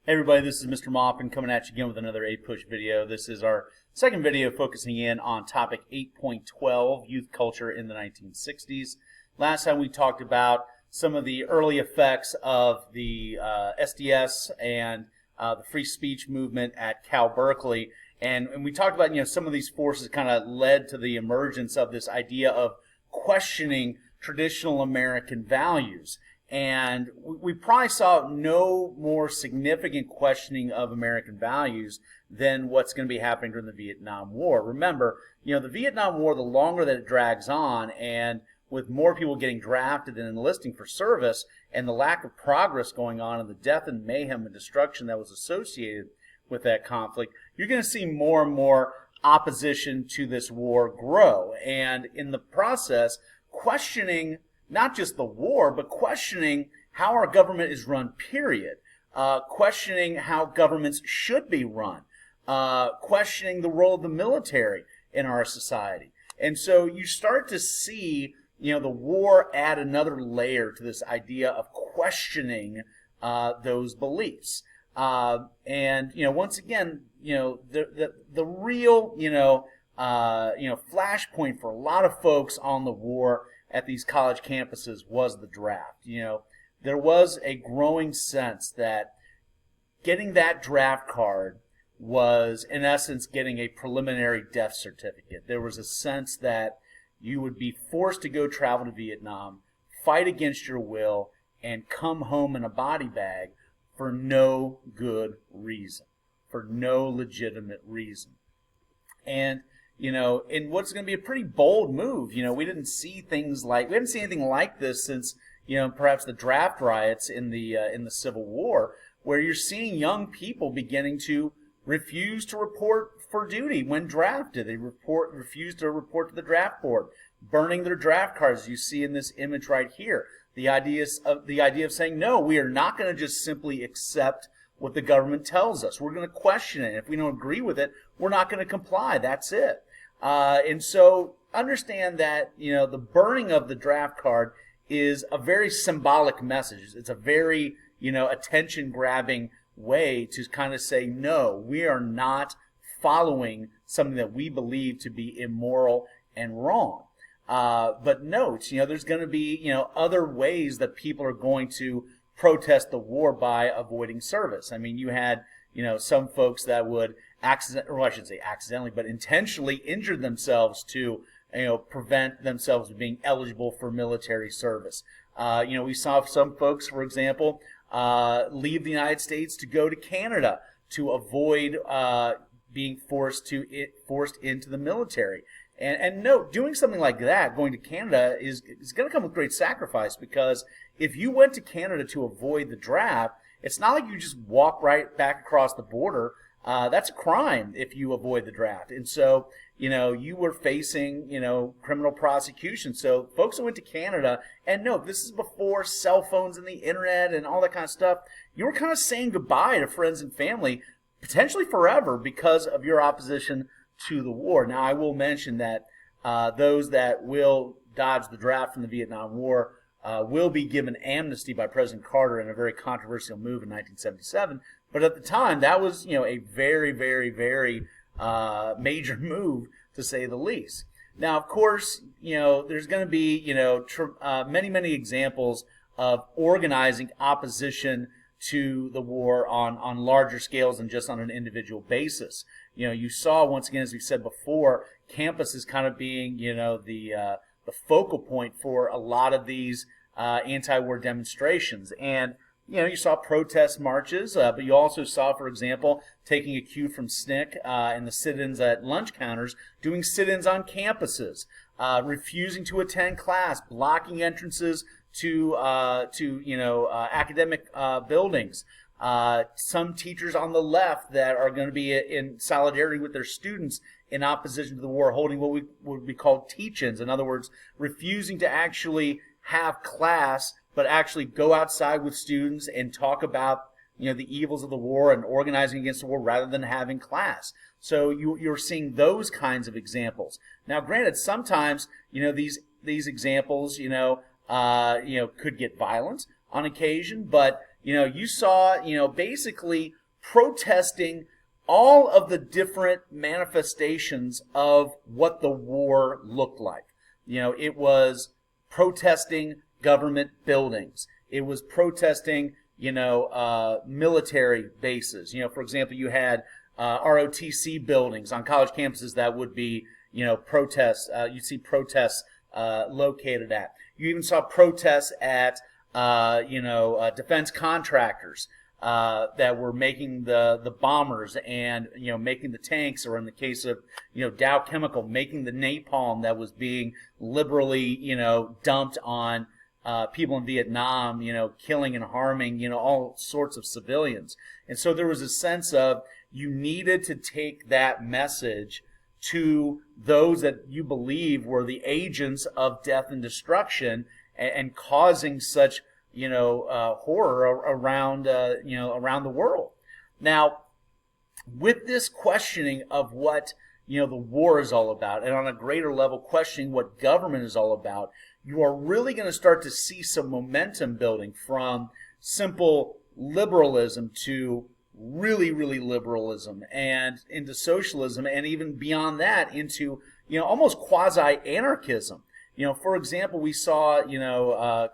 Hey everybody, this is Mr. Maupin coming at you again with another APUSH video. This is our second video focusing in on topic 8.12, Youth Culture in the 1960s. Last time we talked about some of the early effects of the SDS and the free speech movement at Cal Berkeley. And we talked about, some of these forces kind of led to the emergence of this idea of questioning traditional American values. And we probably saw no more significant questioning of American values than what's going to be happening during the Vietnam War. Remember, the Vietnam War, the longer that it drags on, and with more people getting drafted and enlisting for service, and the lack of progress going on, and the death and mayhem and destruction that was associated with that conflict, you're going to see more and more opposition to this war grow. And in the process, questioning not just the war, but questioning how our government is run, period. Questioning how governments should be run. Questioning the role of the military in our society. And so you start to see, the war add another layer to this idea of questioning those beliefs. And once again, the real, flashpoint for a lot of folks on the war at these college campuses was the draft. There was a growing sense that getting that draft card was, in essence, getting a preliminary death certificate. There was a sense that you would be forced to go travel to Vietnam, fight against your will, and come home in a body bag for no good reason, for no legitimate reason. And in what's going to be a pretty bold move, we haven't seen anything like this since, perhaps the draft riots in the Civil War, where you're seeing young people beginning to refuse to report for duty when drafted. They refuse to report to the draft board, burning their draft cards. You see in this image right here, the idea of saying, no, we are not going to just simply accept what the government tells us. We're going to question it. If we don't agree with it, we're not going to comply. That's it. And so understand that, the burning of the draft card is a very symbolic message. It's a very, attention-grabbing way to kind of say, no, we are not following something that we believe to be immoral and wrong. But note, there's going to be, other ways that people are going to protest the war by avoiding service. I mean, you had, some folks that would accidentally, but intentionally injure themselves to, prevent themselves from being eligible for military service. We saw some folks, for example, leave the United States to go to Canada to avoid being forced into the military. And note, doing something like that, going to Canada, is going to come with great sacrifice, because if you went to Canada to avoid the draft, it's not like you just walk right back across the border. That's a crime if you avoid the draft. And so, you were facing, criminal prosecution. So folks that went to Canada, and note, this is before cell phones and the internet and all that kind of stuff, you were kind of saying goodbye to friends and family, potentially forever, because of your opposition to the war. Now, I will mention that those that will dodge the draft from the Vietnam War will be given amnesty by President Carter in a very controversial move in 1977. But at the time, that was, a very, very, very major move, to say the least. Now, of course, there's going to be, many, many examples of organizing opposition to the war on larger scales than just on an individual basis. You saw, once again, as we said before, campuses kind of being, the focal point for a lot of these anti-war demonstrations. And, you saw protest marches, but you also saw, for example, taking a cue from SNCC and the sit-ins at lunch counters, doing sit-ins on campuses, refusing to attend class, blocking entrances to academic buildings. Some teachers on the left that are going to be in solidarity with their students in opposition to the war, holding what would be called teach-ins. In other words, refusing to actually have class, but actually go outside with students and talk about, the evils of the war and organizing against the war rather than having class. So you're seeing those kinds of examples. Now, granted, sometimes, these examples, could get violent on occasion, but you saw, basically protesting all of the different manifestations of what the war looked like. It was protesting government buildings. It was protesting, military bases. For example, you had ROTC buildings on college campuses that would be, protests. You'd see protests located at. You even saw protests at, defense contractors that were making the bombers and, making the tanks, or in the case of, Dow Chemical, making the napalm that was being liberally, dumped on people in Vietnam, killing and harming, all sorts of civilians. And so there was a sense of you needed to take that message to those that you believe were the agents of death and destruction and causing such, horror around, around the world. Now, with this questioning of what, the war is all about, and on a greater level questioning what government is all about, you are really going to start to see some momentum building from simple liberalism to really, really liberalism, and into socialism, and even beyond that into, almost quasi-anarchism. For example, we saw,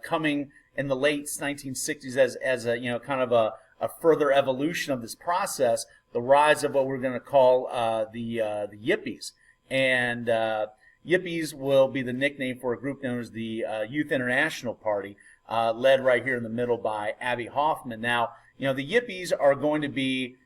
coming in the late 1960s as a, kind of a further evolution of this process, the rise of what we're going to call the Yippies. And Yippies will be the nickname for a group known as the Youth International Party, led right here in the middle by Abbie Hoffman. Now, the Yippies are going to be,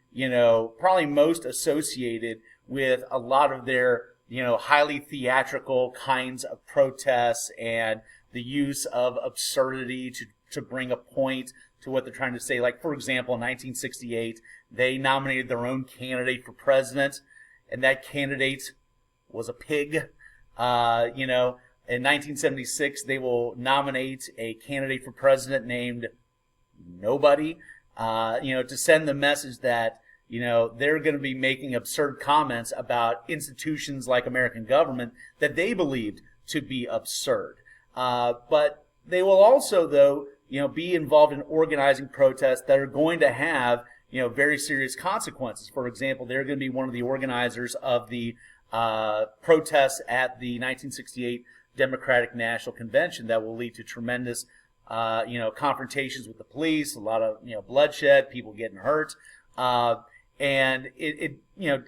probably most associated with a lot of their, highly theatrical kinds of protests and the use of absurdity to bring a point to what they're trying to say. Like, for example, in 1968, they nominated their own candidate for president, and that candidate was a pig. In 1976, they will nominate a candidate for president named Nobody, to send the message that, they're going to be making absurd comments about institutions like American government that they believed to be absurd. But they will also, though, be involved in organizing protests that are going to have, very serious consequences. For example, they're going to be one of the organizers of the protests at the 1968 Democratic National Convention that will lead to tremendous, confrontations with the police, a lot of, bloodshed, people getting hurt. And it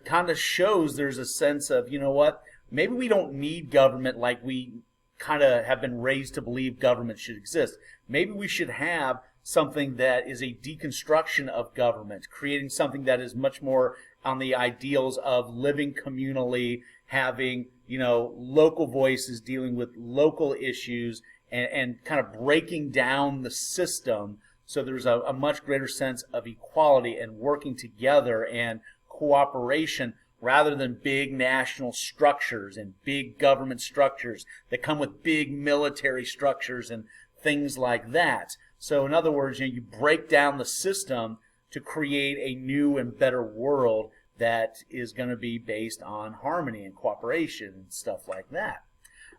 kind of shows there's a sense of, what, maybe we don't need government like we kind of have been raised to believe government should exist. Maybe we should have something that is a deconstruction of government, creating something that is much more on the ideals of living communally, having, local voices dealing with local issues, and kind of breaking down the system so there's a much greater sense of equality and working together and cooperation, rather than big national structures and big government structures that come with big military structures and things like that. So in other words, you break down the system to create a new and better world that is going to be based on harmony and cooperation and stuff like that.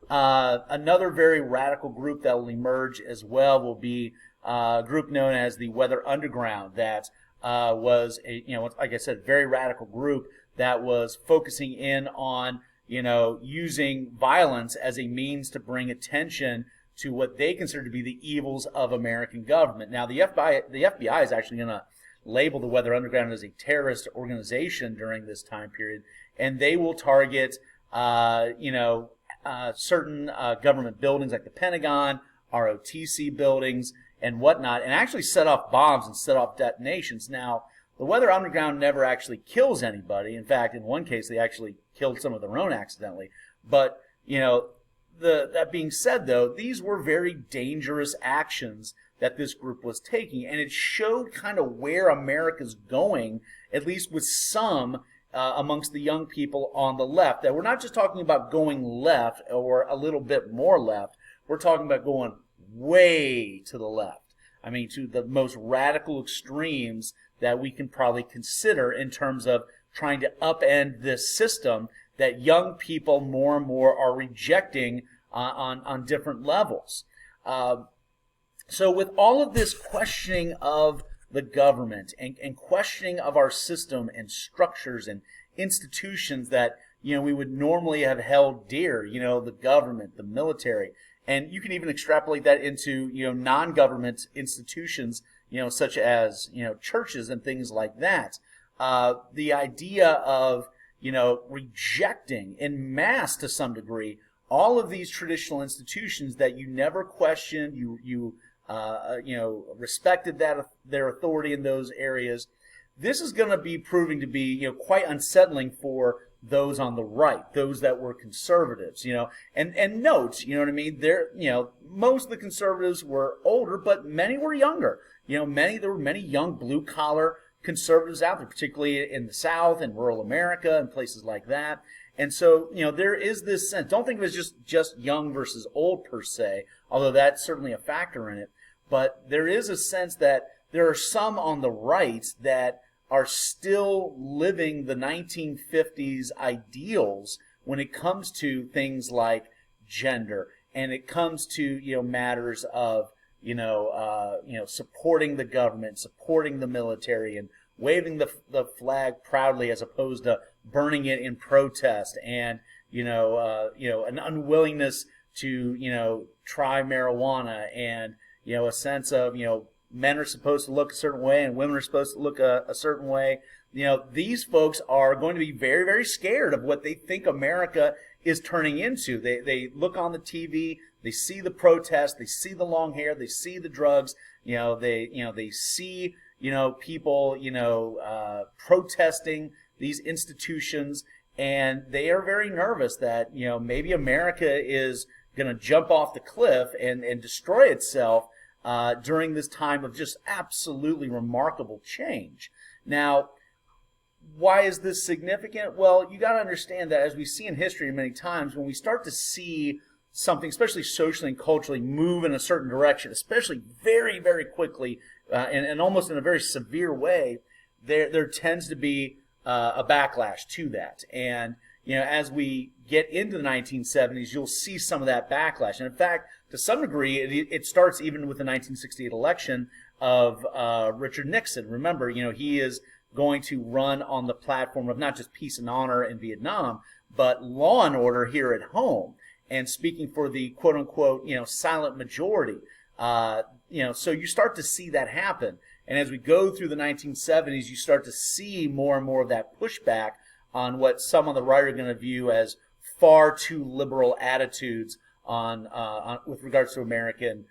Another very radical group that will emerge as well will be a group known as the Weather Underground, that was a, like I said, very radical group that was focusing in on, using violence as a means to bring attention to what they consider to be the evils of American government. Now, the FBI is actually going to label the Weather Underground as a terrorist organization during this time period, and they will target, certain government buildings like the Pentagon, ROTC buildings, and whatnot, and actually set off bombs and set off detonations. Now, the Weather Underground never actually kills anybody. In fact, in one case, they actually killed some of their own accidentally. But, that being said, though, these were very dangerous actions that this group was taking, and it showed kind of where America's going, at least with some amongst the young people on the left. That we're not just talking about going left or a little bit more left. We're talking about going way to the left. I mean, to the most radical extremes that we can probably consider in terms of trying to upend this system that young people more and more are rejecting on different levels. So with all of this questioning of the government and questioning of our system and structures and institutions that, we would normally have held dear, the government, the military. And you can even extrapolate that into, non-government institutions, such as, churches and things like that. The idea of, rejecting en masse to some degree all of these traditional institutions that you never questioned, you respected their authority in those areas. This is going to be proving to be, quite unsettling for those on the right, those that were conservatives, and note, what I mean? Most of the conservatives were older, but many were younger. There were many young blue collar conservatives out there, particularly in the South and rural America and places like that. And so, there is this sense. Don't think of it as just young versus old per se, although that's certainly a factor in it. But there is a sense that there are some on the right that are still living the 1950s ideals when it comes to things like gender, and it comes to matters of supporting the government, supporting the military, and waving the flag proudly as opposed to burning it in protest, and an unwillingness to try marijuana, and a sense of men are supposed to look a certain way and women are supposed to look a certain way. These folks are going to be very, very scared of what they think America is turning into. They look on the TV, they see the protests, they see the long hair, they see the drugs, they see people protesting these institutions, and they are very nervous that maybe America is going to jump off the cliff and destroy itself during this time of just absolutely remarkable change. Now, why is this significant? Well, you got to understand that as we see in history many times, when we start to see something, especially socially and culturally, move in a certain direction, especially very, very quickly and almost in a very severe way, there tends to be a backlash to that. And as we get into the 1970s, you'll see some of that backlash. And in fact, to some degree, it starts even with the 1968 election of Richard Nixon. Remember, he is going to run on the platform of not just peace and honor in Vietnam, but law and order here at home, and speaking for the quote-unquote, silent majority. So you start to see that happen. And as we go through the 1970s, you start to see more and more of that pushback on what some on the right are going to view as far too liberal attitudes on with regards to American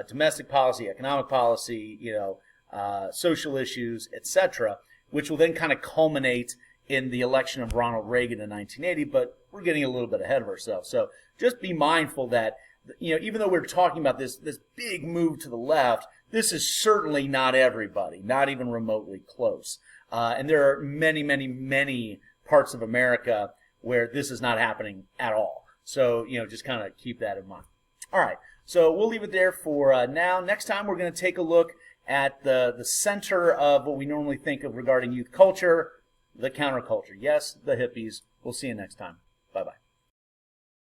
domestic policy, economic policy, social issues, etc., which will then kind of culminate in the election of Ronald Reagan in 1980. But we're getting a little bit ahead of ourselves. So just be mindful that even though we're talking about this big move to the left, this is certainly not everybody, not even remotely close. And there are many, many, many parts of America where this is not happening at all. So, just kind of keep that in mind. All right, so we'll leave it there for now. Next time, we're going to take a look at the center of what we normally think of regarding youth culture, the counterculture. Yes, the hippies. We'll see you next time. Bye-bye.